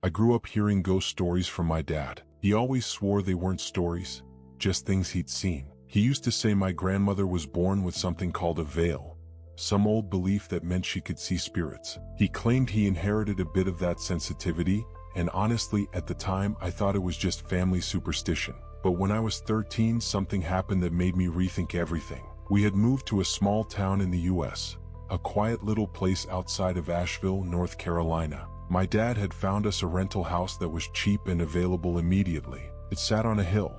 I grew up hearing ghost stories from my dad. He always swore they weren't stories, just things he'd seen. He used to say my grandmother was born with something called a veil, some old belief that meant she could see spirits. He claimed he inherited a bit of that sensitivity, and honestly, at the time, I thought it was just family superstition. But when I was 13, something happened that made me rethink everything. We had moved to a small town in the US, a quiet little place outside of Asheville, North Carolina. My dad had found us a rental house that was cheap and available immediately. It sat on a hill,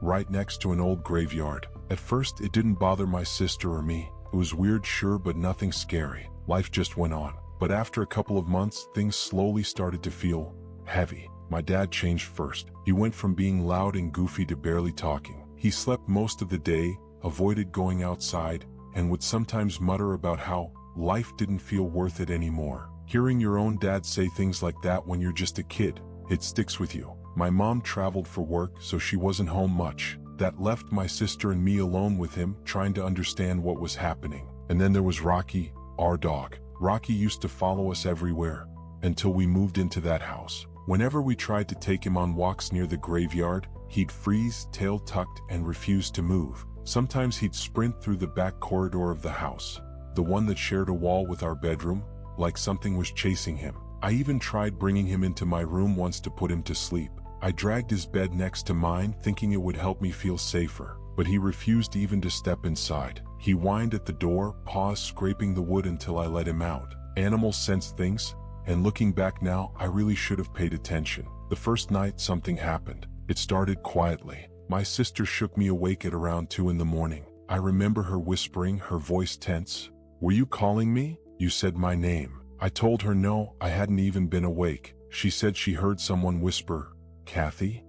right next to an old graveyard. At first, it didn't bother my sister or me. It was weird, sure, but nothing scary. Life just went on. But after a couple of months, things slowly started to feel heavy. My dad changed first. He went from being loud and goofy to barely talking. He slept most of the day, avoided going outside, and would sometimes mutter about how life didn't feel worth it anymore. Hearing your own dad say things like that when you're just a kid, it sticks with you. My mom traveled for work, so she wasn't home much. That left my sister and me alone with him, trying to understand what was happening. And then there was Rocky, our dog. Rocky used to follow us everywhere, until we moved into that house. Whenever we tried to take him on walks near the graveyard, he'd freeze, tail tucked, and refuse to move. Sometimes he'd sprint through the back corridor of the house, the one that shared a wall with our bedroom, like something was chasing him. I even tried bringing him into my room once to put him to sleep. I dragged his bed next to mine, thinking it would help me feel safer, but he refused even to step inside. He whined at the door, paws scraping the wood until I let him out. Animals sense things, and looking back now, I really should have paid attention. The first night, something happened. It started quietly. My sister shook me awake at around 2 in the morning. I remember her whispering, her voice tense. "Were you calling me? You said my name." I told her no, I hadn't even been awake. She said she heard someone whisper, "Kathy?"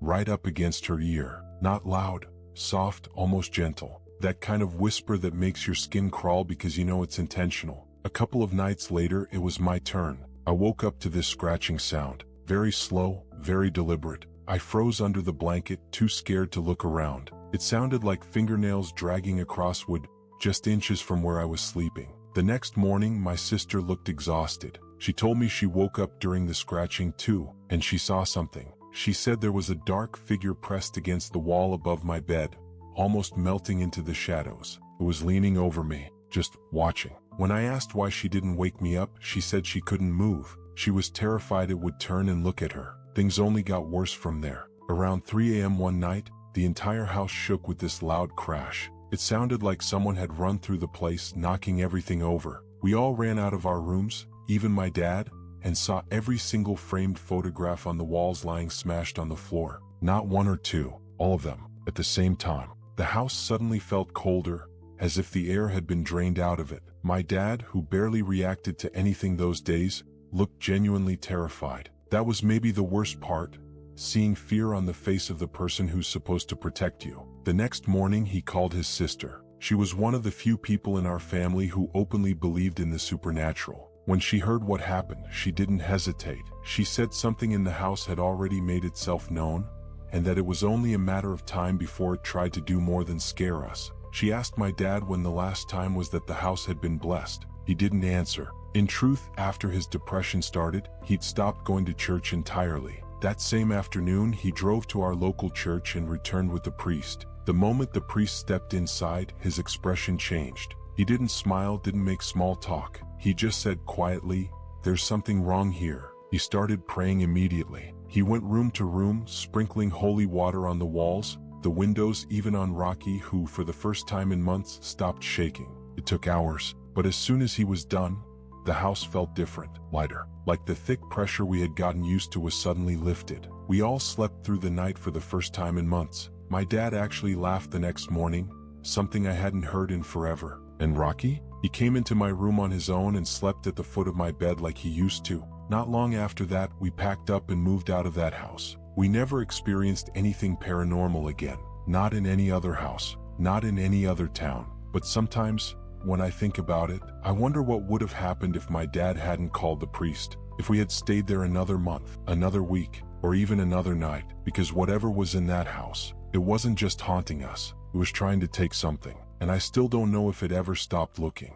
right up against her ear. Not loud, soft, almost gentle. That kind of whisper that makes your skin crawl because you know it's intentional. A couple of nights later, it was my turn. I woke up to this scratching sound. Very slow, very deliberate. I froze under the blanket, too scared to look around. It sounded like fingernails dragging across wood, just inches from where I was sleeping. The next morning, my sister looked exhausted. She told me she woke up during the scratching too, and she saw something. She said there was a dark figure pressed against the wall above my bed, almost melting into the shadows. It was leaning over me, just watching. When I asked why she didn't wake me up, she said she couldn't move. She was terrified it would turn and look at her. Things only got worse from there. Around 3 a.m. one night, the entire house shook with this loud crash. It sounded like someone had run through the place, knocking everything over. We all ran out of our rooms, even my dad, and saw every single framed photograph on the walls lying smashed on the floor. Not one or two, all of them, at the same time. The house suddenly felt colder, as if the air had been drained out of it. My dad, who barely reacted to anything those days, looked genuinely terrified. That was maybe the worst part, seeing fear on the face of the person who's supposed to protect you. The next morning, he called his sister. She was one of the few people in our family who openly believed in the supernatural. When she heard what happened, she didn't hesitate. She said something in the house had already made itself known, and that it was only a matter of time before it tried to do more than scare us. She asked my dad when the last time was that the house had been blessed. He didn't answer. In truth, after his depression started, he'd stopped going to church entirely. That same afternoon, he drove to our local church and returned with the priest. The moment the priest stepped inside, his expression changed. He didn't smile, didn't make small talk. He just said quietly, "There's something wrong here." He started praying immediately. He went room to room, sprinkling holy water on the walls, the windows, even on Rocky, who for the first time in months stopped shaking. It took hours, but as soon as he was done, the house felt different, lighter. Like the thick pressure we had gotten used to was suddenly lifted. We all slept through the night for the first time in months. My dad actually laughed the next morning, something I hadn't heard in forever. And Rocky? He came into my room on his own and slept at the foot of my bed like he used to. Not long after that, we packed up and moved out of that house. We never experienced anything paranormal again. Not in any other house, not in any other town. But sometimes, when I think about it, I wonder what would have happened if my dad hadn't called the priest. If we had stayed there another month, another week, or even another night. Because whatever was in that house, it wasn't just haunting us. It was trying to take something. And I still don't know if it ever stopped looking.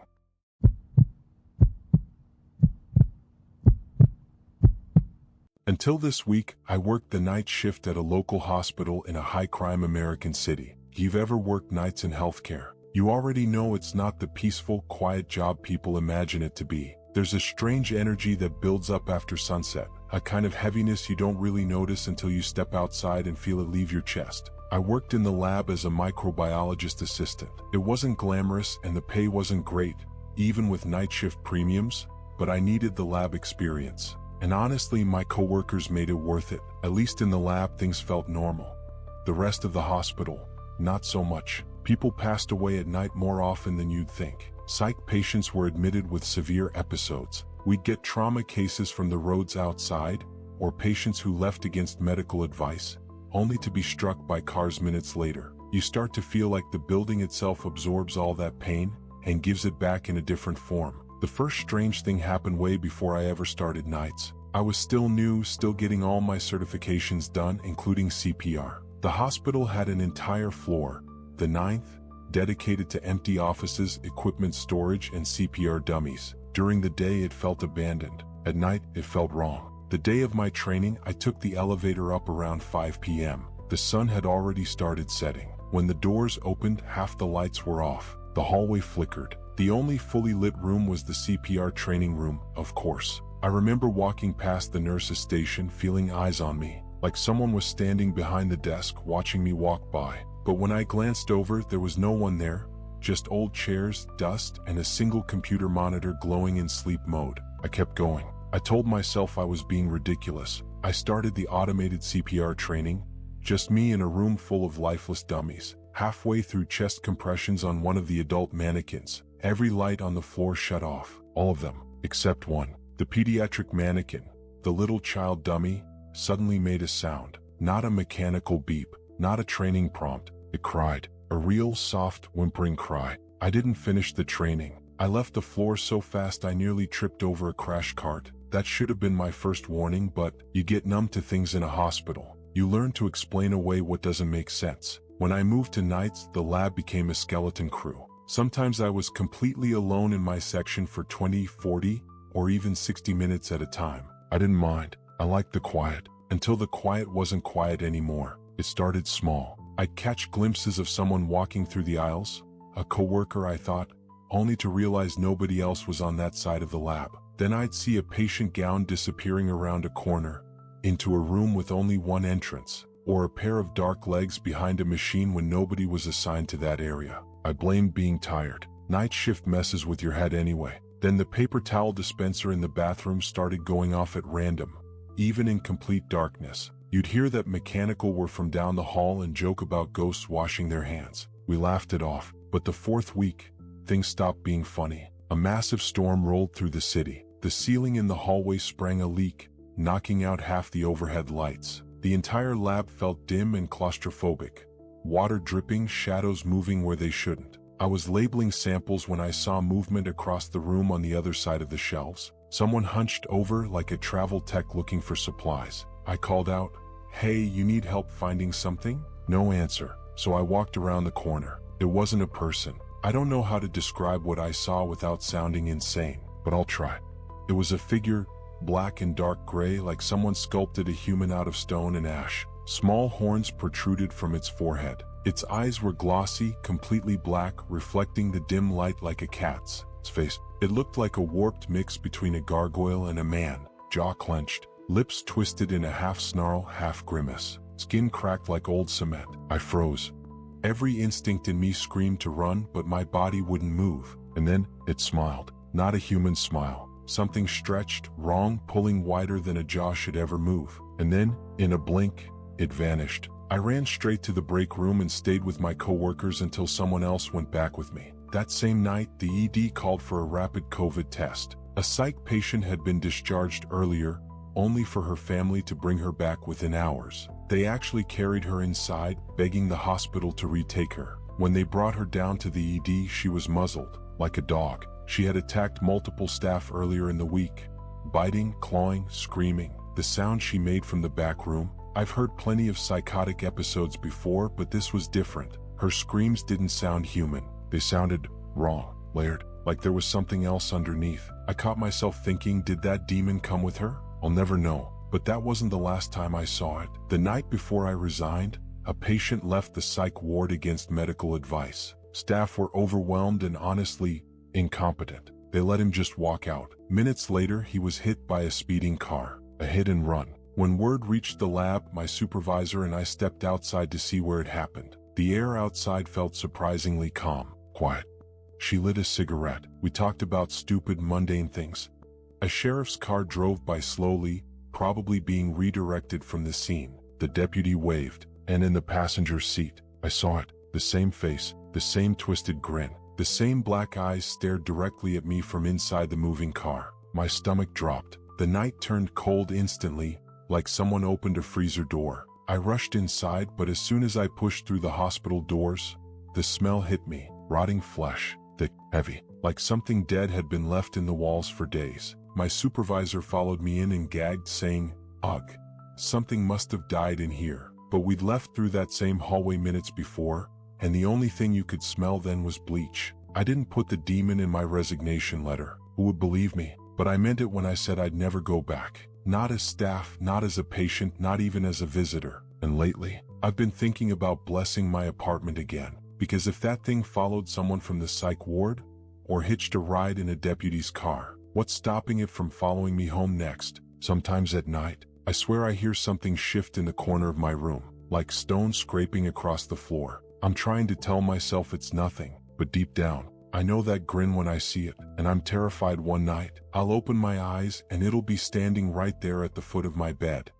Until this week, I worked the night shift at a local hospital in a high-crime American city. If you've ever worked nights in healthcare, you already know it's not the peaceful, quiet job people imagine it to be. There's a strange energy that builds up after sunset, a kind of heaviness you don't really notice until you step outside and feel it leave your chest. I worked in the lab as a microbiologist assistant. It wasn't glamorous and the pay wasn't great, even with night shift premiums, but I needed the lab experience. And honestly, my coworkers made it worth it. At least in the lab, things felt normal. The rest of the hospital, not so much. People passed away at night more often than you'd think. Psych patients were admitted with severe episodes. We'd get trauma cases from the roads outside, or patients who left against medical advice, only to be struck by cars minutes later. You start to feel like the building itself absorbs all that pain and gives it back in a different form. The first strange thing happened way before I ever started nights. I was still new, still getting all my certifications done, including CPR. The hospital had an entire floor, the 9th, dedicated to empty offices, equipment storage, and CPR dummies. During the day, it felt abandoned. At night, it felt wrong. The day of my training, I took the elevator up around 5 p.m. The sun had already started setting. When the doors opened, half the lights were off. The hallway flickered. The only fully lit room was the CPR training room, of course. I remember walking past the nurse's station, feeling eyes on me, like someone was standing behind the desk watching me walk by. But when I glanced over, there was no one there, just old chairs, dust, and a single computer monitor glowing in sleep mode. I kept going. I told myself I was being ridiculous. I started the automated CPR training, just me in a room full of lifeless dummies. Halfway through chest compressions on one of the adult mannequins, every light on the floor shut off. All of them, except one. The pediatric mannequin, the little child dummy, suddenly made a sound. Not a mechanical beep, not a training prompt. It cried. A real soft, whimpering cry. I didn't finish the training. I left the floor so fast I nearly tripped over a crash cart. That should have been my first warning, but you get numb to things in a hospital. You learn to explain away what doesn't make sense. When I moved to nights, the lab became a skeleton crew. Sometimes I was completely alone in my section for 20, 40, or even 60 minutes at a time. I didn't mind. I liked the quiet. Until the quiet wasn't quiet anymore. It started small. I'd catch glimpses of someone walking through the aisles, a coworker I thought, only to realize nobody else was on that side of the lab. Then I'd see a patient gown disappearing around a corner, into a room with only one entrance, or a pair of dark legs behind a machine when nobody was assigned to that area. I blamed being tired. Night shift messes with your head anyway. Then the paper towel dispenser in the bathroom started going off at random, even in complete darkness. You'd hear that mechanical were from down the hall and joke about ghosts washing their hands. We laughed it off, but the 4th week, things stopped being funny. A massive storm rolled through the city. The ceiling in the hallway sprang a leak, knocking out half the overhead lights. The entire lab felt dim and claustrophobic. Water dripping, shadows moving where they shouldn't. I was labeling samples when I saw movement across the room on the other side of the shelves. Someone hunched over like a travel tech looking for supplies. I called out, "Hey, you need help finding something?" No answer. So I walked around the corner. It wasn't a person. I don't know how to describe what I saw without sounding insane, but I'll try. It was a figure, black and dark gray, like someone sculpted a human out of stone and ash. Small horns protruded from its forehead. Its eyes were glossy, completely black, reflecting the dim light like a cat's. Its face, it looked like a warped mix between a gargoyle and a man. Jaw clenched, lips twisted in a half snarl, half grimace. Skin cracked like old cement. I froze. Every instinct in me screamed to run, but my body wouldn't move. And then, it smiled. Not a human smile. Something stretched, wrong, pulling wider than a jaw should ever move. And then, in a blink, it vanished. I ran straight to the break room and stayed with my coworkers until someone else went back with me. That same night, the ED called for a rapid COVID test. A psych patient had been discharged earlier, only for her family to bring her back within hours. They actually carried her inside, begging the hospital to retake her. When they brought her down to the ED, she was muzzled, like a dog. She had attacked multiple staff earlier in the week, biting, clawing, screaming. The sound she made from the back room. I've heard plenty of psychotic episodes before, but this was different. Her screams didn't sound human. They sounded wrong, layered, like there was something else underneath. I caught myself thinking, did that demon come with her? I'll never know. But that wasn't the last time I saw it. The night before I resigned, a patient left the psych ward against medical advice. Staff were overwhelmed and honestly incompetent. They let him just walk out. Minutes later, he was hit by a speeding car, a hit and run. When word reached the lab, my supervisor and I stepped outside to see where it happened. The air outside felt surprisingly calm, quiet. She lit a cigarette. We talked about stupid, mundane things. A sheriff's car drove by slowly, probably being redirected from the scene. The deputy waved, and in the passenger seat, I saw it. The same face, the same twisted grin, the same black eyes stared directly at me from inside the moving car. My stomach dropped. The night turned cold instantly, like someone opened a freezer door. I rushed inside, but as soon as I pushed through the hospital doors, the smell hit me. Rotting flesh, thick, heavy, like something dead had been left in the walls for days. My supervisor followed me in and gagged, saying, "Ugh, something must have died in here." But we'd left through that same hallway minutes before, and the only thing you could smell then was bleach. I didn't put the demon in my resignation letter. Who would believe me? But I meant it when I said I'd never go back. Not as staff, not as a patient, not even as a visitor. And lately, I've been thinking about blessing my apartment again. Because if that thing followed someone from the psych ward, or hitched a ride in a deputy's car, what's stopping it from following me home next? Sometimes at night, I swear I hear something shift in the corner of my room, like stones scraping across the floor. I'm trying to tell myself it's nothing, but deep down, I know that grin when I see it, and I'm terrified one night. I'll open my eyes and it'll be standing right there at the foot of my bed.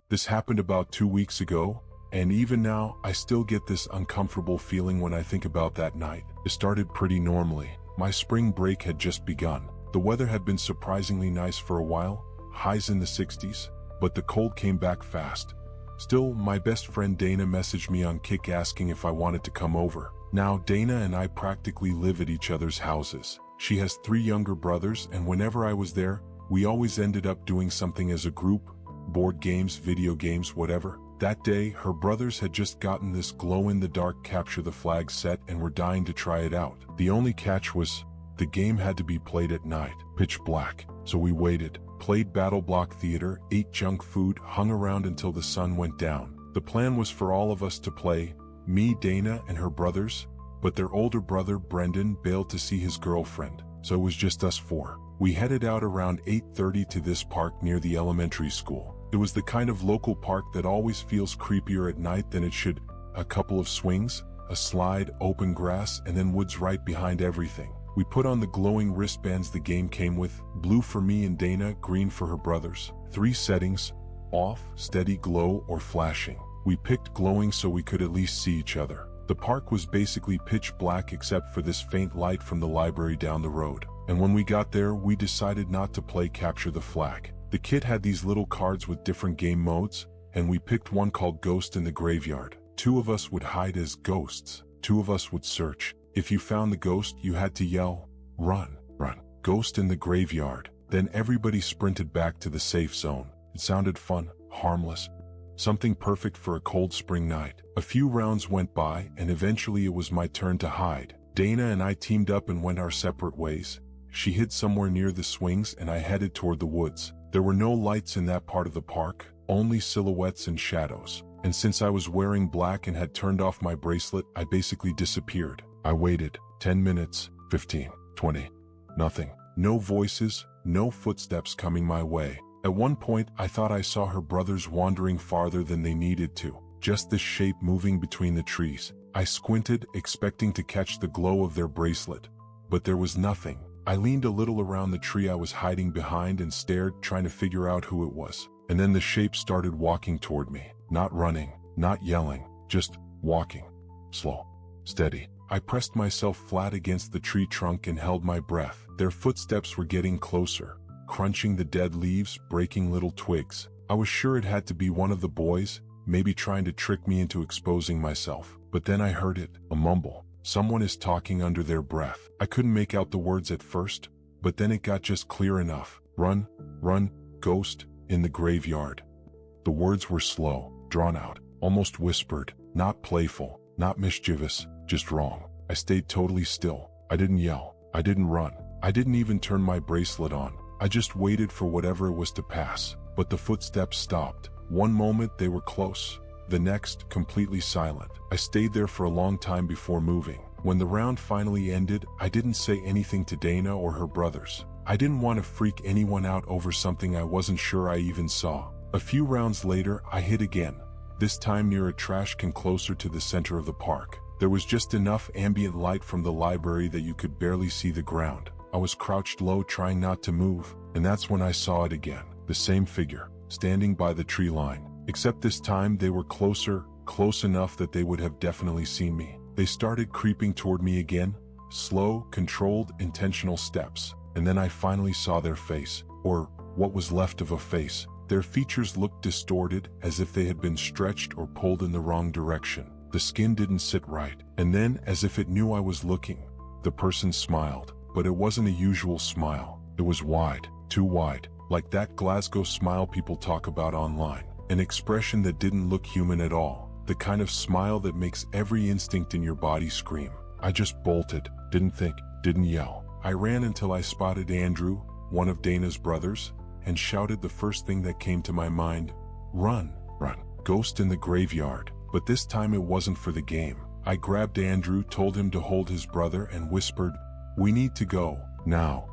This happened about 2 weeks ago, and even now, I still get this uncomfortable feeling when I think about that night. It started pretty normally. My spring break had just begun. The weather had been surprisingly nice for a while, highs in the 60s, but the cold came back fast. Still, my best friend Dana messaged me on Kik asking if I wanted to come over. Now, Dana and I practically live at each other's houses. She has 3 younger brothers, and whenever I was there, we always ended up doing something as a group, board games, video games, whatever. That day, her brothers had just gotten this glow-in-the-dark capture the flag set and were dying to try it out. The only catch was, the game had to be played at night, pitch black. So we waited, played Battle Block Theater, ate junk food, hung around until the sun went down. The plan was for all of us to play, me, Dana, and her brothers, but their older brother, Brendan, bailed to see his girlfriend, so it was just us 4. We headed out around 8:30 to this park near the elementary school. It was the kind of local park that always feels creepier at night than it should. A couple of swings, a slide, open grass, and then woods right behind everything. We put on the glowing wristbands the game came with, blue for me and Dana, green for her brothers. 3 settings, off, steady, glow, or flashing. We picked glowing so we could at least see each other. The park was basically pitch black except for this faint light from the library down the road. And when we got there, we decided not to play Capture the Flag. The kit had these little cards with different game modes, and we picked one called Ghost in the Graveyard. 2 of us would hide as ghosts. 2 of us would search. If you found the ghost, you had to yell, "Run, run, Ghost in the Graveyard." Then everybody sprinted back to the safe zone. It sounded fun, harmless, something perfect for a cold spring night. A few rounds went by, and eventually it was my turn to hide. Dana and I teamed up and went our separate ways. She hid somewhere near the swings, and I headed toward the woods. There were no lights in that part of the park, only silhouettes and shadows. And since I was wearing black and had turned off my bracelet, I basically disappeared. I waited. 10 minutes, 15, 20. Nothing. No voices, no footsteps coming my way. At one point, I thought I saw her brothers wandering farther than they needed to. Just this shape moving between the trees. I squinted, expecting to catch the glow of their bracelet. But there was nothing. I leaned a little around the tree I was hiding behind and stared, trying to figure out who it was. And then the shape started walking toward me. Not running, not yelling, just walking. Slow, steady. I pressed myself flat against the tree trunk and held my breath. Their footsteps were getting closer, crunching the dead leaves, breaking little twigs. I was sure it had to be one of the boys, maybe trying to trick me into exposing myself. But then I heard it, a mumble. Someone is talking under their breath. I couldn't make out the words at first, but then it got just clear enough. Run, run, ghost, in the graveyard. The words were slow, drawn out, almost whispered, not playful, not mischievous, just wrong. I stayed totally still. I didn't yell. I didn't run. I didn't even turn my bracelet on. I just waited for whatever it was to pass. But the footsteps stopped. One moment they were close, the next completely silent. I stayed there for a long time before moving. When the round finally ended, I didn't say anything to Dana or her brothers. I didn't want to freak anyone out over something I wasn't sure I even saw. A few rounds later, I hid again, this time near a trash can closer to the center of the park. There was just enough ambient light from the library that you could barely see the ground. I was crouched low trying not to move, and that's when I saw it again. The same figure, standing by the tree line. Except this time they were closer, close enough that they would have definitely seen me. They started creeping toward me again, slow, controlled, intentional steps. And then I finally saw their face, or what was left of a face. Their features looked distorted, as if they had been stretched or pulled in the wrong direction. The skin didn't sit right. And then, as if it knew I was looking, the person smiled. But it wasn't a usual smile. It was wide, too wide, like that Glasgow smile people talk about online. An expression that didn't look human at all. The kind of smile that makes every instinct in your body scream. I just bolted, didn't think, didn't yell. I ran until I spotted Andrew, one of Dana's brothers, and shouted the first thing that came to my mind. Run, run, ghost in the graveyard. But this time it wasn't for the game. I grabbed Andrew, told him to hold his brother, and whispered, "We need to go, now."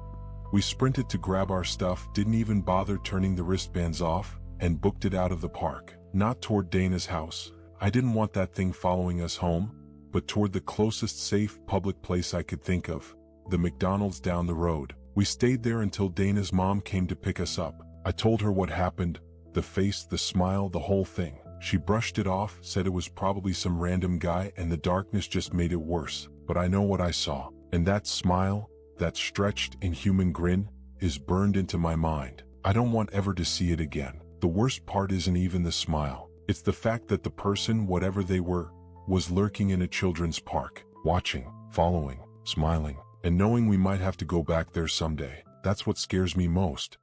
We sprinted to grab our stuff, didn't even bother turning the wristbands off, and booked it out of the park. Not toward Dana's house. I didn't want that thing following us home, but toward the closest safe public place I could think of, the McDonald's down the road. We stayed there until Dana's mom came to pick us up. I told her what happened, the face, the smile, the whole thing. She brushed it off, said it was probably some random guy and the darkness just made it worse. But I know what I saw. And that smile, that stretched, inhuman grin, is burned into my mind. I don't want ever to see it again. The worst part isn't even the smile. It's the fact that the person, whatever they were, was lurking in a children's park, watching, following, smiling, and knowing we might have to go back there someday. That's what scares me most.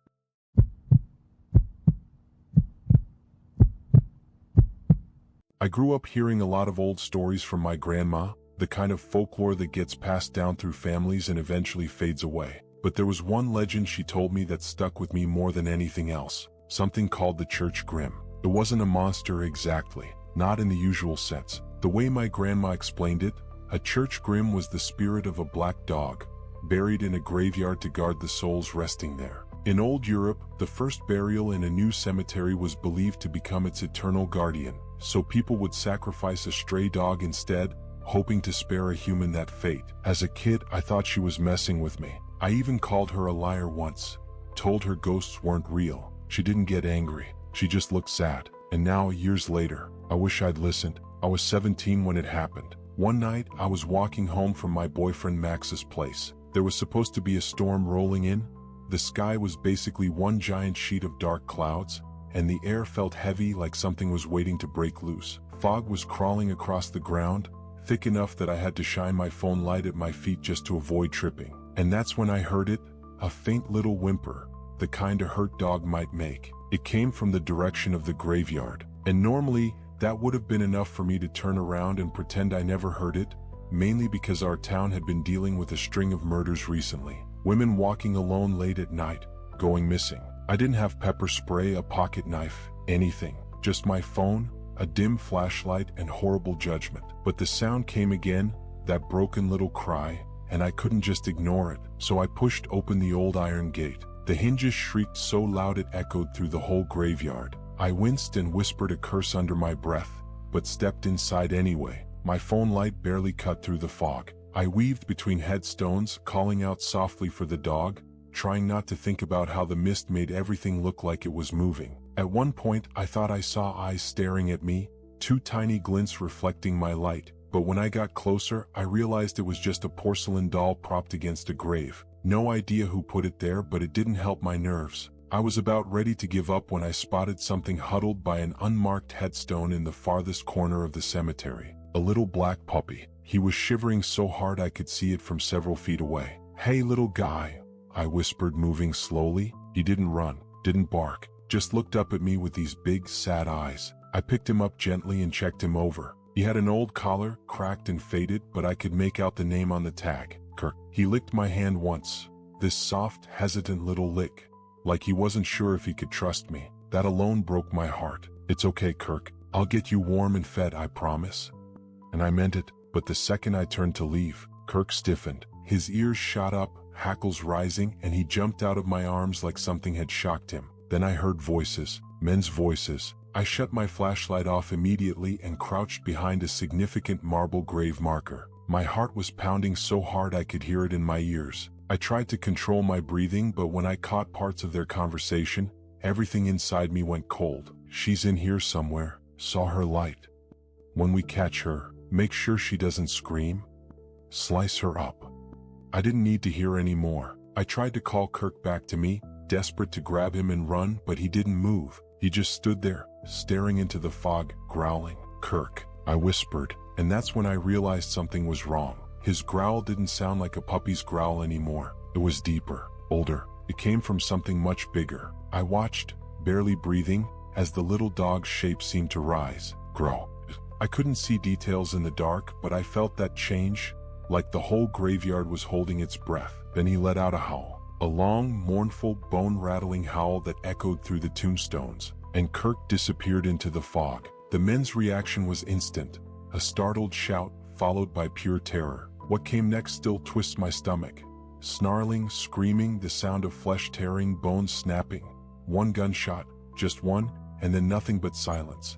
I grew up hearing a lot of old stories from my grandma, the kind of folklore that gets passed down through families and eventually fades away. But there was one legend she told me that stuck with me more than anything else, something called the Church Grim. It wasn't a monster exactly, not in the usual sense. The way my grandma explained it, a Church Grim was the spirit of a black dog, buried in a graveyard to guard the souls resting there. In old Europe, the first burial in a new cemetery was believed to become its eternal guardian, so people would sacrifice a stray dog instead, hoping to spare a human that fate. As a kid, I thought she was messing with me. I even called her a liar once, told her ghosts weren't real. She didn't get angry, she just looked sad. And now, years later, I wish I'd listened. I was 17 when it happened. One night, I was walking home from my boyfriend Max's place. There was supposed to be a storm rolling in. The sky was basically one giant sheet of dark clouds, and the air felt heavy like something was waiting to break loose. Fog was crawling across the ground, thick enough that I had to shine my phone light at my feet just to avoid tripping. And that's when I heard it, a faint little whimper, the kind a hurt dog might make. It came from the direction of the graveyard, and normally, that would have been enough for me to turn around and pretend I never heard it, mainly because our town had been dealing with a string of murders recently. Women walking alone late at night, going missing. I didn't have pepper spray, a pocket knife, anything. Just my phone, a dim flashlight, and horrible judgment. But the sound came again, that broken little cry, and I couldn't just ignore it. So I pushed open the old iron gate. The hinges shrieked so loud it echoed through the whole graveyard. I winced and whispered a curse under my breath, but stepped inside anyway. My phone light barely cut through the fog. I weaved between headstones, calling out softly for the dog, trying not to think about how the mist made everything look like it was moving. At one point, I thought I saw eyes staring at me, two tiny glints reflecting my light, but when I got closer, I realized it was just a porcelain doll propped against a grave. No idea who put it there, but it didn't help my nerves. I was about ready to give up when I spotted something huddled by an unmarked headstone in the farthest corner of the cemetery. A little black puppy. He was shivering so hard I could see it from several feet away. "Hey little guy," I whispered, moving slowly. He didn't run, didn't bark, just looked up at me with these big, sad eyes. I picked him up gently and checked him over. He had an old collar, cracked and faded, but I could make out the name on the tag, Kirk. He licked my hand once, this soft, hesitant little lick, like he wasn't sure if he could trust me. That alone broke my heart. "It's okay, Kirk. I'll get you warm and fed, I promise." And I meant it, but the second I turned to leave, Kirk stiffened. His ears shot up, hackles rising, and he jumped out of my arms like something had shocked him. Then I heard voices, men's voices. I shut my flashlight off immediately and crouched behind a significant marble grave marker. My heart was pounding so hard I could hear it in my ears. I tried to control my breathing, but when I caught parts of their conversation, everything inside me went cold. "She's in here somewhere. Saw her light. When we catch her, make sure she doesn't scream. Slice her up." I didn't need to hear any more. I tried to call Kirk back to me, desperate to grab him and run, but he didn't move. He just stood there, staring into the fog, growling. "Kirk," I whispered, and that's when I realized something was wrong. His growl didn't sound like a puppy's growl anymore. It was deeper, older. It came from something much bigger. I watched, barely breathing, as the little dog's shape seemed to rise, grow. I couldn't see details in the dark, but I felt that change, like the whole graveyard was holding its breath. Then he let out a howl, a long, mournful, bone-rattling howl that echoed through the tombstones, and Kirk disappeared into the fog. The men's reaction was instant, a startled shout, followed by pure terror. What came next still twists my stomach. Snarling, screaming, the sound of flesh tearing, bones snapping. One gunshot, just one, and then nothing but silence.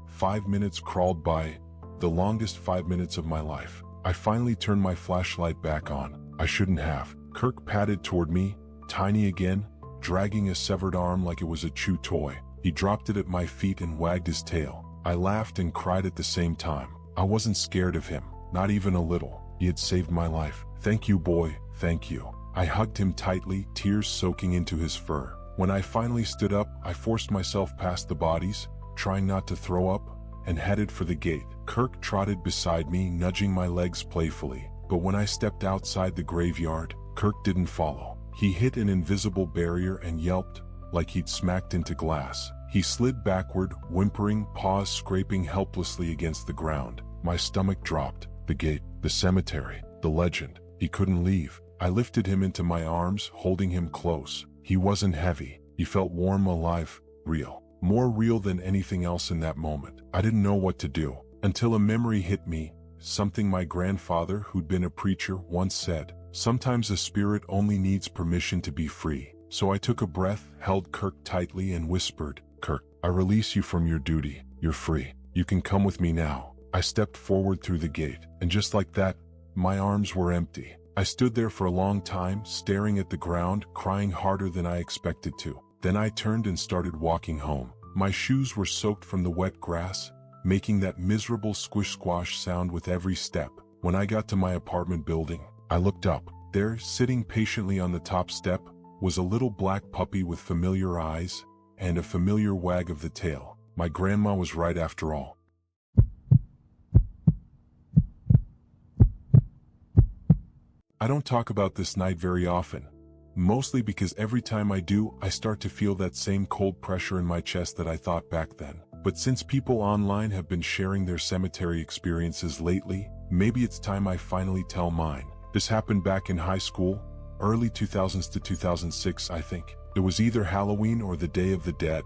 5 minutes crawled by, the longest 5 minutes of my life. I finally turned my flashlight back on. I shouldn't have. Kirk padded toward me, tiny again, dragging a severed arm like it was a chew toy. He dropped it at my feet and wagged his tail. I laughed and cried at the same time. I wasn't scared of him, not even a little. He had saved my life. "Thank you, boy, thank you." I hugged him tightly, tears soaking into his fur. When I finally stood up, I forced myself past the bodies, trying not to throw up, and headed for the gate. Kirk trotted beside me, nudging my legs playfully. But when I stepped outside the graveyard, Kirk didn't follow. He hit an invisible barrier and yelped, like he'd smacked into glass. He slid backward, whimpering, paws scraping helplessly against the ground. My stomach dropped. The gate, the cemetery, the legend. He couldn't leave. I lifted him into my arms, holding him close. He wasn't heavy. He felt warm, alive, real. More real than anything else in that moment. I didn't know what to do, until a memory hit me, something my grandfather, who'd been a preacher, once said. Sometimes a spirit only needs permission to be free. So I took a breath, held Kirk tightly, and whispered, "Kirk, I release you from your duty. You're free. You can come with me now." I stepped forward through the gate, and just like that, my arms were empty. I stood there for a long time, staring at the ground, crying harder than I expected to. Then I turned and started walking home. My shoes were soaked from the wet grass, making that miserable squish-squash sound with every step. When I got to my apartment building, I looked up. There, sitting patiently on the top step, was a little black puppy with familiar eyes and a familiar wag of the tail. My grandma was right after all. I don't talk about this night very often, mostly because every time I do, I start to feel that same cold pressure in my chest that I thought back then. But since people online have been sharing their cemetery experiences lately, maybe it's time I finally tell mine. This happened back in high school, early 2000s to 2006, I think. It was either Halloween or the Day of the Dead.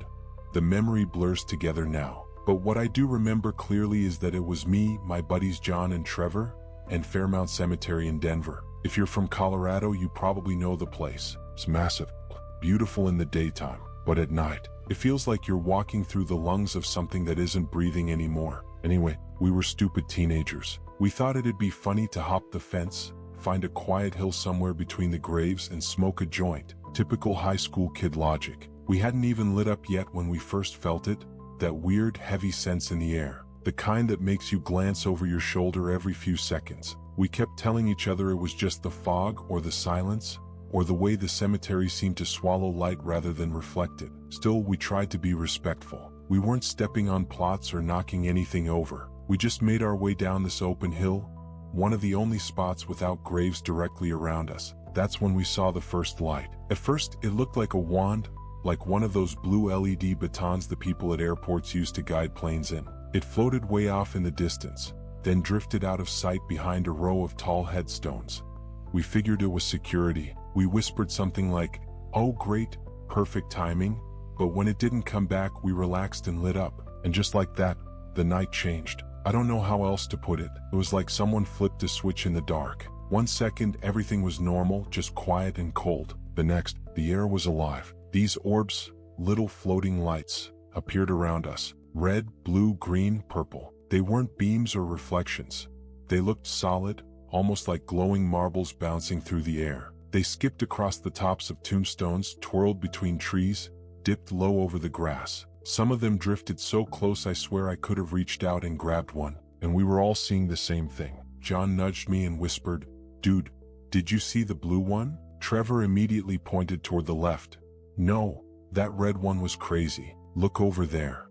The memory blurs together now. But what I do remember clearly is that it was me, my buddies John and Trevor, and Fairmount Cemetery in Denver. If you're from Colorado, you probably know the place. It's massive, beautiful in the daytime, but at night, it feels like you're walking through the lungs of something that isn't breathing anymore. Anyway, we were stupid teenagers. We thought it'd be funny to hop the fence, find a quiet hill somewhere between the graves, and smoke a joint. Typical high school kid logic. We hadn't even lit up yet when we first felt it, that weird, heavy sense in the air, the kind that makes you glance over your shoulder every few seconds. We kept telling each other it was just the fog or the silence, or the way the cemetery seemed to swallow light rather than reflect it. Still, we tried to be respectful. We weren't stepping on plots or knocking anything over. We just made our way down this open hill, one of the only spots without graves directly around us. That's when we saw the first light. At first, it looked like a wand, like one of those blue LED batons the people at airports use to guide planes in. It floated way off in the distance, then drifted out of sight behind a row of tall headstones. We figured it was security, We whispered something like, "Oh great, perfect timing," but when it didn't come back we relaxed and lit up, and just like that, the night changed. I don't know how else to put it. It was like someone flipped a switch in the dark. 1 second everything was normal, just quiet and cold. The next, the air was alive. These orbs, little floating lights, appeared around us. Red, blue, green, purple. They weren't beams or reflections. They looked solid, almost like glowing marbles bouncing through the air. They skipped across the tops of tombstones, twirled between trees, dipped low over the grass. Some of them drifted so close I swear I could have reached out and grabbed one. And we were all seeing the same thing. John nudged me and whispered, "Dude, did you see the blue one?" Trevor immediately pointed toward the left. "No, that red one was crazy. Look over there."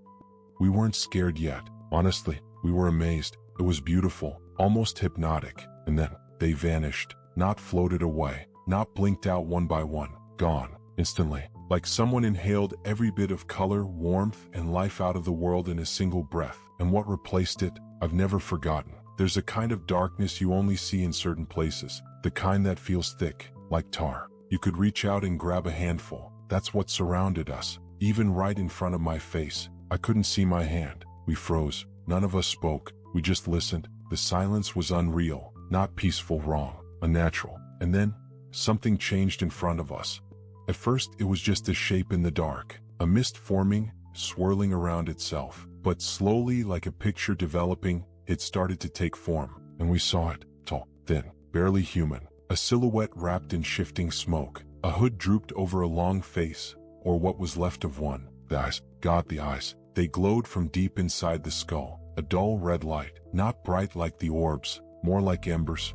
We weren't scared yet. Honestly, we were amazed. It was beautiful, almost hypnotic. And then, they vanished. Not floated away, not blinked out one by one. Gone, instantly. Like someone inhaled every bit of color, warmth, and life out of the world in a single breath. And what replaced it, I've never forgotten. There's a kind of darkness you only see in certain places. The kind that feels thick, like tar. You could reach out and grab a handful. That's what surrounded us. Even right in front of my face. I couldn't see my hand. We froze. None of us spoke. We just listened. The silence was unreal. Not peaceful, wrong. Unnatural. And then, something changed in front of us. At first, it was just a shape in the dark. A mist forming, swirling around itself. But slowly, like a picture developing, it started to take form. And we saw it. Tall, thin, barely human. A silhouette wrapped in shifting smoke. A hood drooped over a long face, or what was left of one. The eyes. God, the eyes. They glowed from deep inside the skull. A dull red light. Not bright like the orbs. More like embers.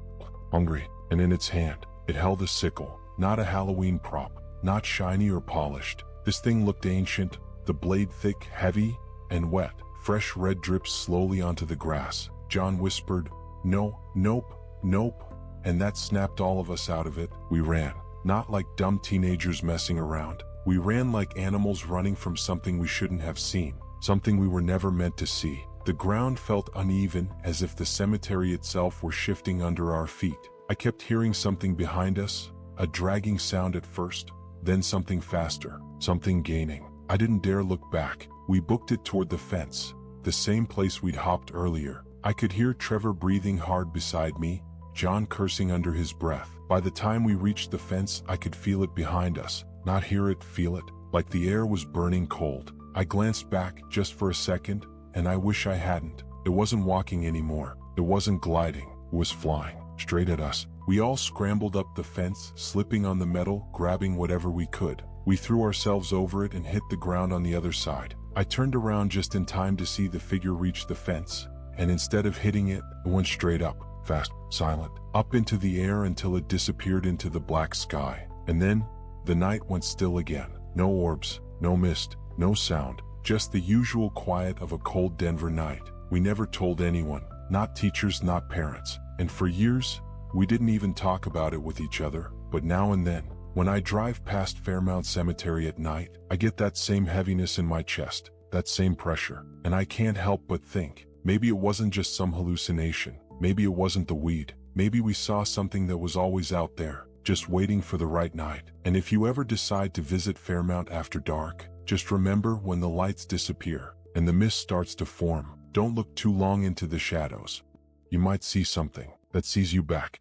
Hungry. And in its hand, it held a sickle. Not a Halloween prop. Not shiny or polished. This thing looked ancient. The blade thick, heavy, and wet. Fresh red drips slowly onto the grass. John whispered, "No, nope, nope." And that snapped all of us out of it. We ran. Not like dumb teenagers messing around. We ran like animals running from something we shouldn't have seen. Something we were never meant to see. The ground felt uneven, as if the cemetery itself were shifting under our feet. I kept hearing something behind us, a dragging sound at first, then something faster, something gaining. I didn't dare look back. We booked it toward the fence, the same place we'd hopped earlier. I could hear Trevor breathing hard beside me, John cursing under his breath. By the time we reached the fence, I could feel it behind us. Not hear it, feel it, like the air was burning cold. I glanced back just for a second, and I wish I hadn't. It wasn't walking anymore. It wasn't gliding. It was flying, straight at us. We all scrambled up the fence, slipping on the metal, grabbing whatever we could. We threw ourselves over it and hit the ground on the other side. I turned around just in time to see the figure reach the fence, and instead of hitting it, it went straight up, fast, silent, up into the air until it disappeared into the black sky. And then, the night went still again. No orbs, no mist, no sound, just the usual quiet of a cold Denver night. We never told anyone, not teachers, not parents. And for years, we didn't even talk about it with each other. But now and then, when I drive past Fairmount Cemetery at night, I get that same heaviness in my chest, that same pressure. And I can't help but think, maybe it wasn't just some hallucination. Maybe it wasn't the weed. Maybe we saw something that was always out there, just waiting for the right night. And if you ever decide to visit Fairmount after dark, just remember when the lights disappear and the mist starts to form, don't look too long into the shadows. You might see something that sees you back.